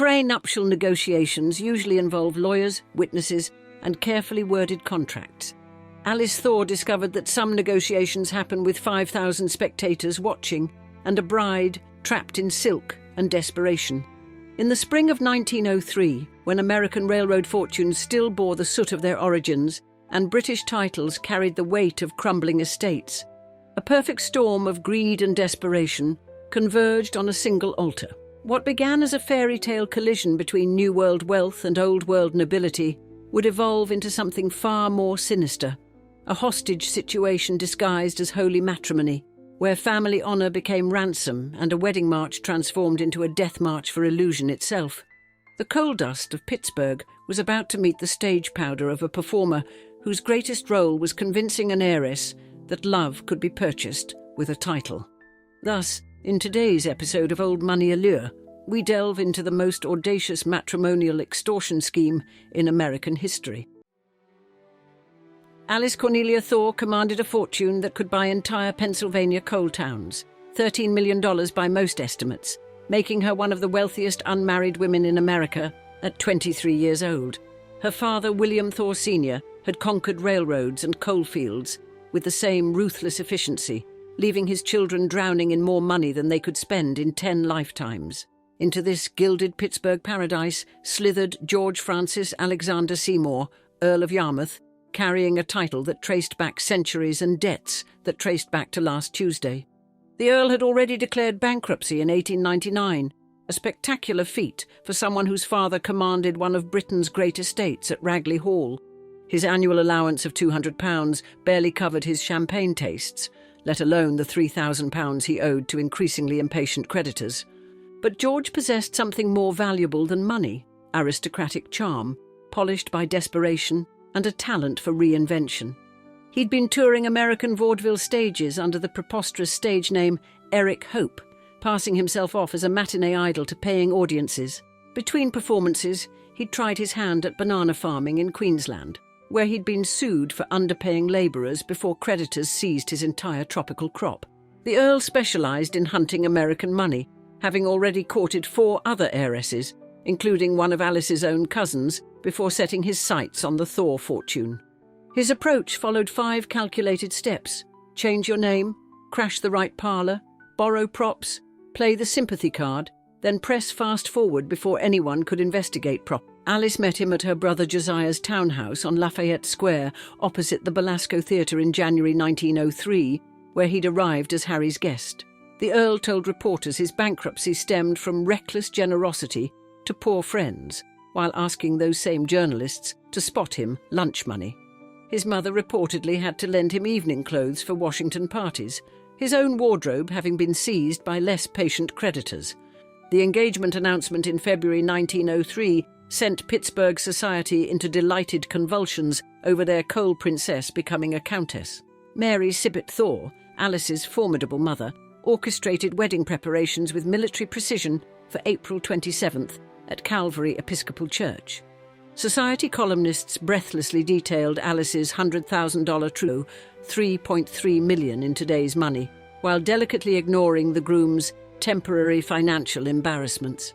Prenuptial negotiations usually involve lawyers, witnesses, and carefully worded contracts. Alice Thaw discovered that some negotiations happen with 5,000 spectators watching and a bride trapped in silk and desperation. In the spring of 1903, when American railroad fortunes still bore the soot of their origins and British titles carried the weight of crumbling estates, a perfect storm of greed and desperation converged on a single altar. What began as a fairy tale collision between New World wealth and Old World nobility would evolve into something far more sinister, a hostage situation disguised as holy matrimony, where family honour became ransom and a wedding march transformed into a death march for illusion itself. The coal dust of Pittsburgh was about to meet the stage powder of a performer whose greatest role was convincing an heiress that love could be purchased with a title. Thus, in today's episode of Old Money Allure, we delve into the most audacious matrimonial extortion scheme in American history. Alice Cornelia Thaw commanded a fortune that could buy entire Pennsylvania coal towns, $13 million by most estimates, making her one of the wealthiest unmarried women in America at 23 years old. Her father, William Thaw Senior, had conquered railroads and coal fields with the same ruthless efficiency, leaving his children drowning in more money than they could spend in 10 lifetimes. Into this gilded Pittsburgh paradise slithered George Francis Alexander Seymour, Earl of Yarmouth, carrying a title that traced back centuries and debts that traced back to last Tuesday. The Earl had already declared bankruptcy in 1899, a spectacular feat for someone whose father commanded one of Britain's great estates at Ragley Hall. His annual allowance of £200 barely covered his champagne tastes, let alone the £3,000 he owed to increasingly impatient creditors. But George possessed something more valuable than money: aristocratic charm, polished by desperation, and a talent for reinvention. He'd been touring American vaudeville stages under the preposterous stage name Eric Hope, passing himself off as a matinee idol to paying audiences. Between performances, he'd tried his hand at banana farming in Queensland, where he'd been sued for underpaying labourers before creditors seized his entire tropical crop. The Earl specialised in hunting American money, having already courted 4 other heiresses, including one of Alice's own cousins, before setting his sights on the Thaw fortune. His approach followed 5 calculated steps: change your name, crash the right parlour, borrow props, play the sympathy card, then press fast forward before anyone could investigate properly. Alice met him at her brother Josiah's townhouse on Lafayette Square, opposite the Belasco Theatre in January 1903, where he'd arrived as Harry's guest. The Earl told reporters his bankruptcy stemmed from reckless generosity to poor friends, while asking those same journalists to spot him lunch money. His mother reportedly had to lend him evening clothes for Washington parties, his own wardrobe having been seized by less patient creditors. The engagement announcement in February 1903 sent Pittsburgh society into delighted convulsions over their coal princess becoming a countess. Mary Sibbett Thaw, Alice's formidable mother, orchestrated wedding preparations with military precision for April 27th at Calvary Episcopal Church. Society columnists breathlessly detailed Alice's $100,000 trousseau, $3.3 million in today's money, while delicately ignoring the groom's temporary financial embarrassments.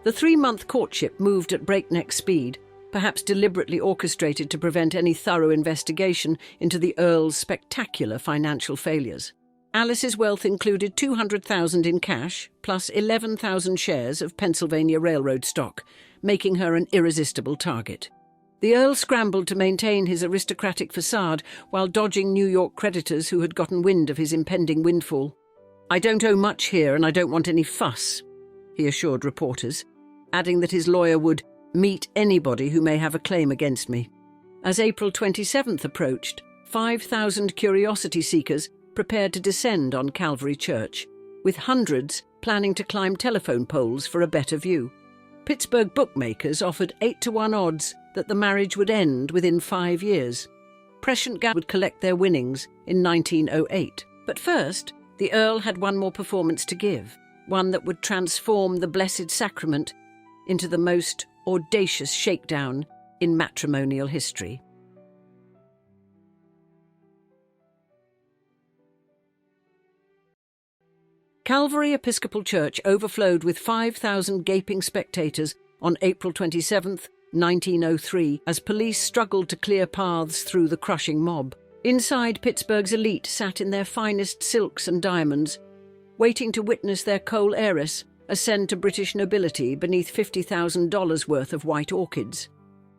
The 3-month courtship moved at breakneck speed, perhaps deliberately orchestrated to prevent any thorough investigation into the Earl's spectacular financial failures. Alice's wealth included $200,000 in cash, plus 11,000 shares of Pennsylvania Railroad stock, making her an irresistible target. The Earl scrambled to maintain his aristocratic facade while dodging New York creditors who had gotten wind of his impending windfall. "I don't owe much here and I don't want any fuss," he assured reporters, adding that his lawyer would meet anybody who may have a claim against me. As April 27th approached, 5,000 curiosity seekers prepared to descend on Calvary Church, with hundreds planning to climb telephone poles for a better view. Pittsburgh bookmakers offered 8-to-1 odds that the marriage would end within 5 years. Prescient would collect their winnings in 1908. But first, the Earl had one more performance to give, one that would transform the Blessed Sacrament into the most audacious shakedown in matrimonial history. Calvary Episcopal Church overflowed with 5,000 gaping spectators on April 27, 1903, as police struggled to clear paths through the crushing mob. Inside, Pittsburgh's elite sat in their finest silks and diamonds, waiting to witness their coal heiress ascend to British nobility beneath $50,000 worth of white orchids.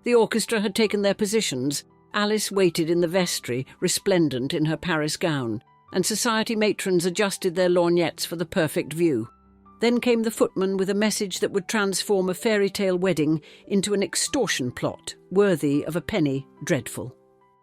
The orchestra had taken their positions. Alice waited in the vestry, resplendent in her Paris gown, and society matrons adjusted their lorgnettes for the perfect view. Then came the footman with a message that would transform a fairy tale wedding into an extortion plot worthy of a penny dreadful.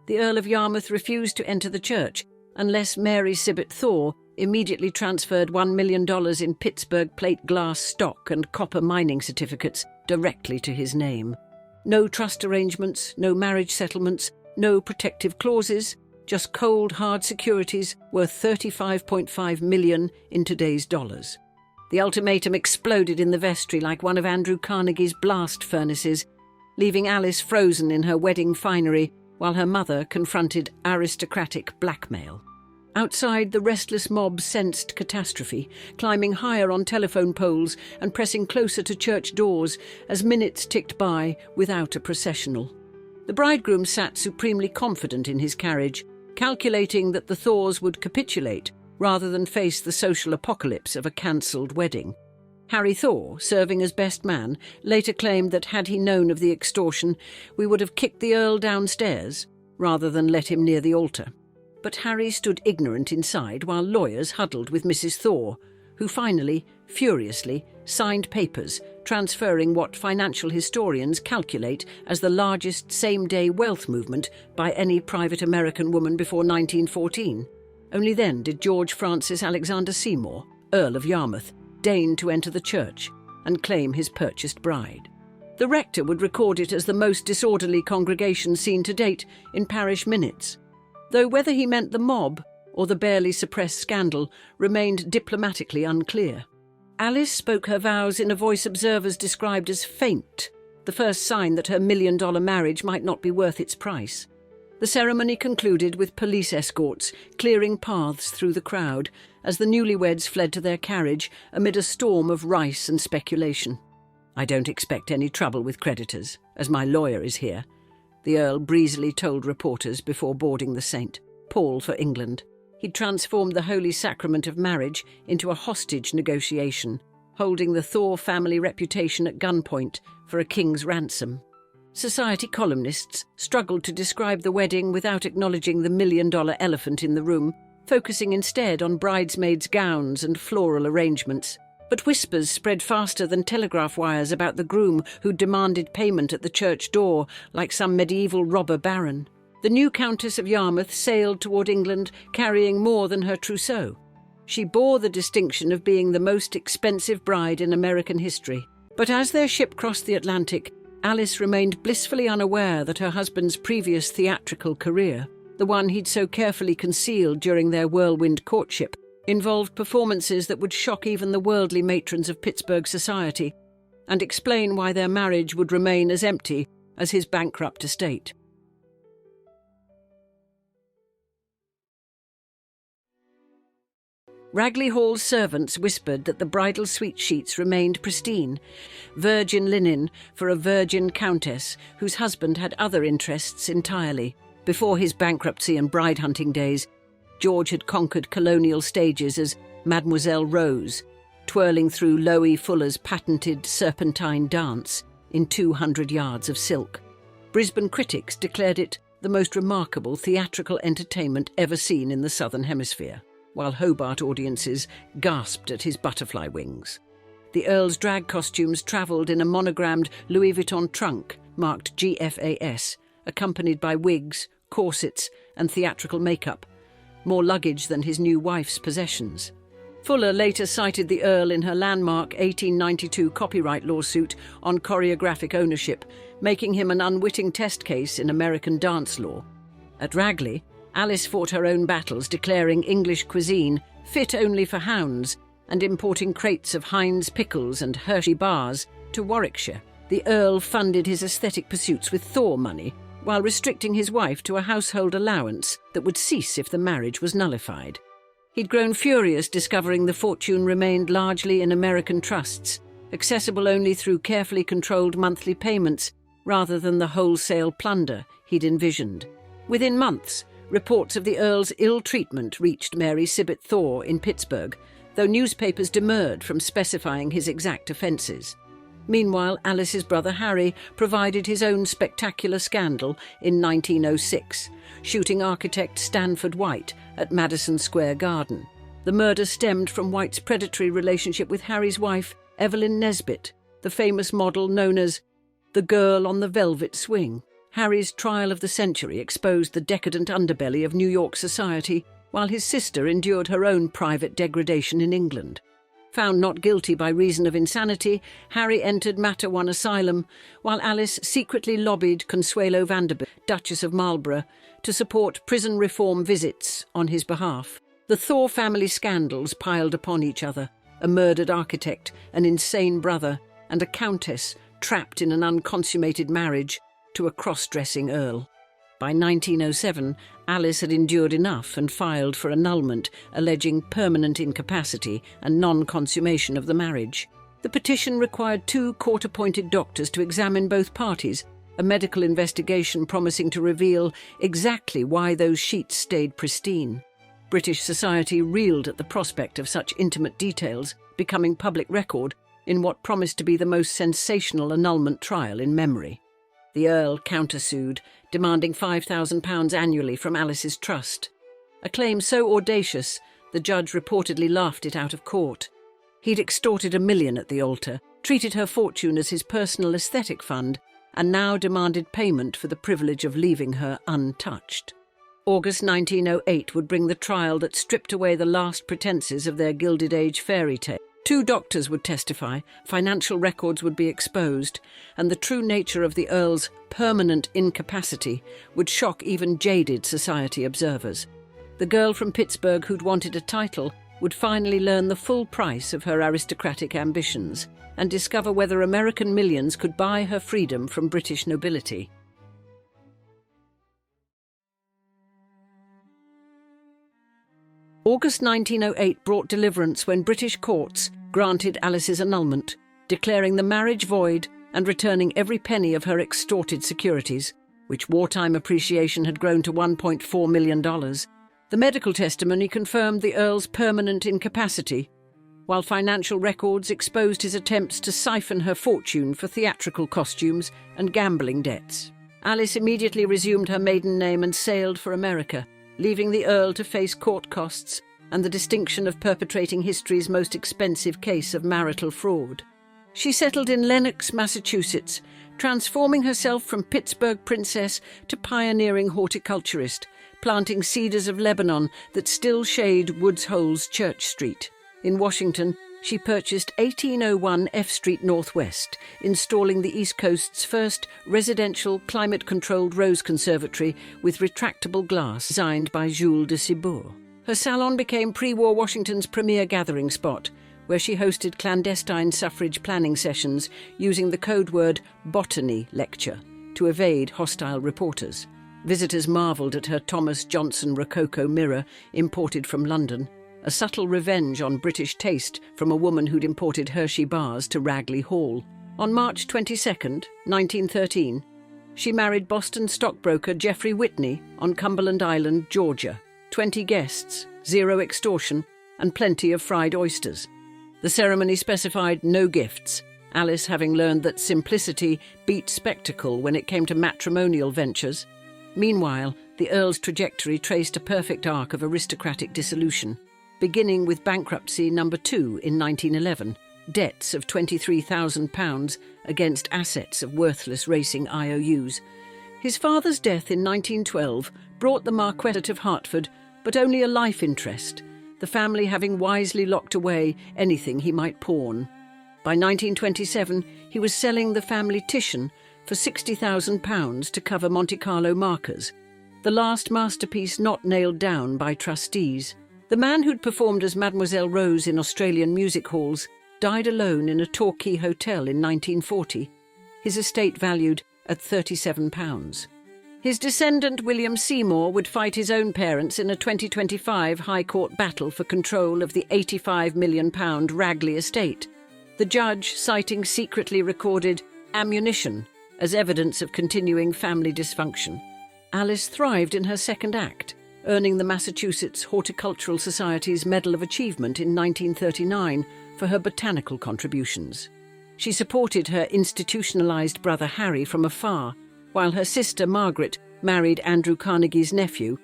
The Earl of Yarmouth refused to enter the church unless Mary Sibbett Thaw immediately transferred $1 million in Pittsburgh plate glass stock and copper mining certificates directly to his name. No trust arrangements, no marriage settlements, no protective clauses, just cold, hard securities worth $35.5 million in today's dollars. The ultimatum exploded in the vestry like one of Andrew Carnegie's blast furnaces, leaving Alice frozen in her wedding finery while her mother confronted aristocratic blackmail. Outside, the restless mob sensed catastrophe, climbing higher on telephone poles and pressing closer to church doors as minutes ticked by without a processional. The bridegroom sat supremely confident in his carriage, calculating that the Thaws would capitulate rather than face the social apocalypse of a cancelled wedding. Harry Thaw, serving as best man, later claimed that had he known of the extortion, we would have kicked the Earl downstairs rather than let him near the altar. But Harry stood ignorant inside while lawyers huddled with Mrs. Thaw, who finally, furiously, signed papers transferring what financial historians calculate as the largest same-day wealth movement by any private American woman before 1914. Only then did George Francis Alexander Seymour, Earl of Yarmouth, deign to enter the church and claim his purchased bride. The rector would record it as the most disorderly congregation seen to date in parish minutes, though whether he meant the mob or the barely suppressed scandal remained diplomatically unclear. Alice spoke her vows in a voice observers described as faint, the first sign that her million-dollar marriage might not be worth its price. The ceremony concluded with police escorts clearing paths through the crowd as the newlyweds fled to their carriage amid a storm of rice and speculation. "I don't expect any trouble with creditors, as my lawyer is here," the Earl breezily told reporters before boarding the Saint, Paul for England. He'd transformed the holy sacrament of marriage into a hostage negotiation, holding the Thaw family reputation at gunpoint for a king's ransom. Society columnists struggled to describe the wedding without acknowledging the million-dollar elephant in the room, focusing instead on bridesmaids' gowns and floral arrangements. But whispers spread faster than telegraph wires about the groom who demanded payment at the church door like some medieval robber baron. The new Countess of Yarmouth sailed toward England carrying more than her trousseau. She bore the distinction of being the most expensive bride in American history. But as their ship crossed the Atlantic, Alice remained blissfully unaware that her husband's previous theatrical career, the one he'd so carefully concealed during their whirlwind courtship, involved performances that would shock even the worldly matrons of Pittsburgh society and explain why their marriage would remain as empty as his bankrupt estate. Ragley Hall's servants whispered that the bridal suite sheets remained pristine, virgin linen for a virgin countess whose husband had other interests entirely. Before his bankruptcy and bride hunting days, George had conquered colonial stages as Mademoiselle Roze, twirling through Loie Fuller's patented serpentine dance in 200 yards of silk. Brisbane critics declared it the most remarkable theatrical entertainment ever seen in the Southern Hemisphere, while Hobart audiences gasped at his butterfly wings. The Earl's drag costumes travelled in a monogrammed Louis Vuitton trunk marked GFAS, accompanied by wigs, corsets and theatrical makeup, more luggage than his new wife's possessions. Fuller later cited the Earl in her landmark 1892 copyright lawsuit on choreographic ownership, making him an unwitting test case in American dance law. At Ragley, Alice fought her own battles, declaring English cuisine fit only for hounds and importing crates of Heinz pickles and Hershey bars to Warwickshire. The Earl funded his aesthetic pursuits with Thaw money, while restricting his wife to a household allowance that would cease if the marriage was nullified. He'd grown furious discovering the fortune remained largely in American trusts, accessible only through carefully controlled monthly payments rather than the wholesale plunder he'd envisioned. Within months, reports of the Earl's ill treatment reached Mary Sibbett Thaw in Pittsburgh, though newspapers demurred from specifying his exact offences. Meanwhile, Alice's brother Harry provided his own spectacular scandal in 1906, shooting architect Stanford White at Madison Square Garden. The murder stemmed from White's predatory relationship with Harry's wife, Evelyn Nesbit, the famous model known as the Girl on the Velvet Swing. Harry's trial of the century exposed the decadent underbelly of New York society, while his sister endured her own private degradation in England. Found not guilty by reason of insanity, Harry entered Matterhorn Asylum, while Alice secretly lobbied Consuelo Vanderbilt, Duchess of Marlborough, to support prison reform visits on his behalf. The Thaw family scandals piled upon each other: a murdered architect, an insane brother, and a countess trapped in an unconsummated marriage to a cross-dressing earl. By 1907, Alice had endured enough and filed for annulment, alleging permanent incapacity and non-consummation of the marriage. The petition required 2 court-appointed doctors to examine both parties, a medical investigation promising to reveal exactly why those sheets stayed pristine. British society reeled at the prospect of such intimate details becoming public record in what promised to be the most sensational annulment trial in memory. The Earl countersued, demanding £5,000 annually from Alice's trust. A claim so audacious, the judge reportedly laughed it out of court. He'd extorted £1 million at the altar, treated her fortune as his personal aesthetic fund, and now demanded payment for the privilege of leaving her untouched. August 1908 would bring the trial that stripped away the last pretences of their Gilded Age fairy tale. 2 doctors would testify, financial records would be exposed, and the true nature of the Earl's permanent incapacity would shock even jaded society observers. The girl from Pittsburgh who'd wanted a title would finally learn the full price of her aristocratic ambitions and discover whether American millions could buy her freedom from British nobility. August 1908 brought deliverance when British courts granted Alice's annulment, declaring the marriage void and returning every penny of her extorted securities, which wartime appreciation had grown to $1.4 million. The medical testimony confirmed the Earl's permanent incapacity, while financial records exposed his attempts to siphon her fortune for theatrical costumes and gambling debts. Alice immediately resumed her maiden name and sailed for America, leaving the Earl to face court costs and the distinction of perpetrating history's most expensive case of marital fraud. She settled in Lenox, Massachusetts, transforming herself from Pittsburgh princess to pioneering horticulturist, planting cedars of Lebanon that still shade Woods Hole's Church Street. In Washington, she purchased 1801 F Street Northwest, installing the East Coast's first residential climate-controlled rose conservatory with retractable glass designed by Jules de Cibourg. Her salon became pre-war Washington's premier gathering spot, where she hosted clandestine suffrage planning sessions using the code word botany lecture to evade hostile reporters. Visitors marvelled at her Thomas Johnson Rococo mirror imported from London, a subtle revenge on British taste from a woman who'd imported Hershey bars to Ragley Hall. On March 22, 1913, she married Boston stockbroker Geoffrey Whitney on Cumberland Island, Georgia. 20 guests, 0 extortion, and plenty of fried oysters. The ceremony specified no gifts, Alice having learned that simplicity beat spectacle when it came to matrimonial ventures. Meanwhile, the Earl's trajectory traced a perfect arc of aristocratic dissolution, beginning with bankruptcy number 2 in 1911, debts of £23,000 against assets of worthless racing IOUs. His father's death in 1912 brought the Marquessate of Hertford, but only a life interest, the family having wisely locked away anything he might pawn. By 1927, he was selling the family Titian for £60,000 to cover Monte Carlo markers, the last masterpiece not nailed down by trustees. The man who'd performed as Mademoiselle Roze in Australian music halls died alone in a Torquay hotel in 1940, his estate valued at £37. His descendant William Seymour would fight his own parents in a 2025 High Court battle for control of the £85 million Ragley estate. the judge citing secretly recorded ammunition as evidence of continuing family dysfunction. Alice thrived in her second act, earning the Massachusetts Horticultural Society's Medal of Achievement in 1939 for her botanical contributions. She supported her institutionalized brother Harry from afar, while her sister Margaret married Andrew Carnegie's nephew,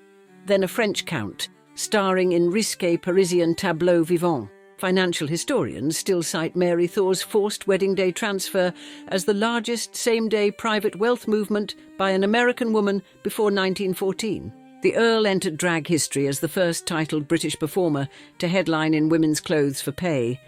then a French count, starring in risqué Parisian tableaux vivants. Financial historians still cite Mary Thaw's forced wedding day transfer as the largest same-day private wealth movement by an American woman before 1914. The Earl entered drag history as the first titled British performer to headline in women's clothes for pay,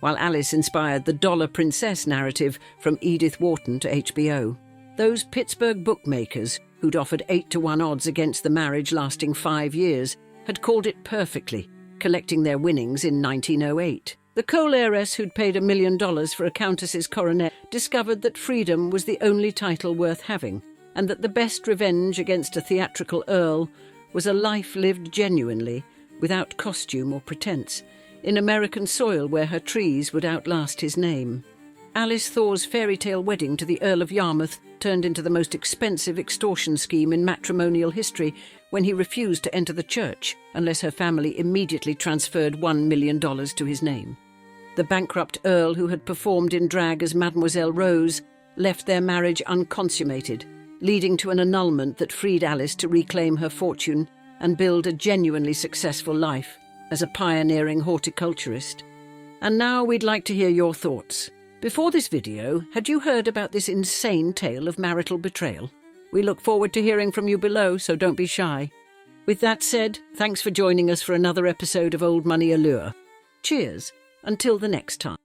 while Alice inspired the Dollar Princess narrative from Edith Wharton to HBO. Those Pittsburgh bookmakers, who'd offered 8-to-1 odds against the marriage lasting 5 years, had called it perfectly, collecting their winnings in 1908. The coal heiress who'd paid $1 million for a countess's coronet discovered that freedom was the only title worth having, and that the best revenge against a theatrical earl was a life lived genuinely, without costume or pretense, in American soil where her trees would outlast his name. Alice Thaw's fairy tale wedding to the Earl of Yarmouth turned into the most expensive extortion scheme in matrimonial history when he refused to enter the church unless her family immediately transferred $1 million to his name. The bankrupt Earl, who had performed in drag as Mademoiselle Roze, left their marriage unconsummated, leading to an annulment that freed Alice to reclaim her fortune and build a genuinely successful life as a pioneering horticulturist. And now we'd like to hear your thoughts. Before this video, had you heard about this insane tale of marital betrayal? We look forward to hearing from you below, so don't be shy. With that said, thanks for joining us for another episode of Old Money Allure. Cheers, until the next time.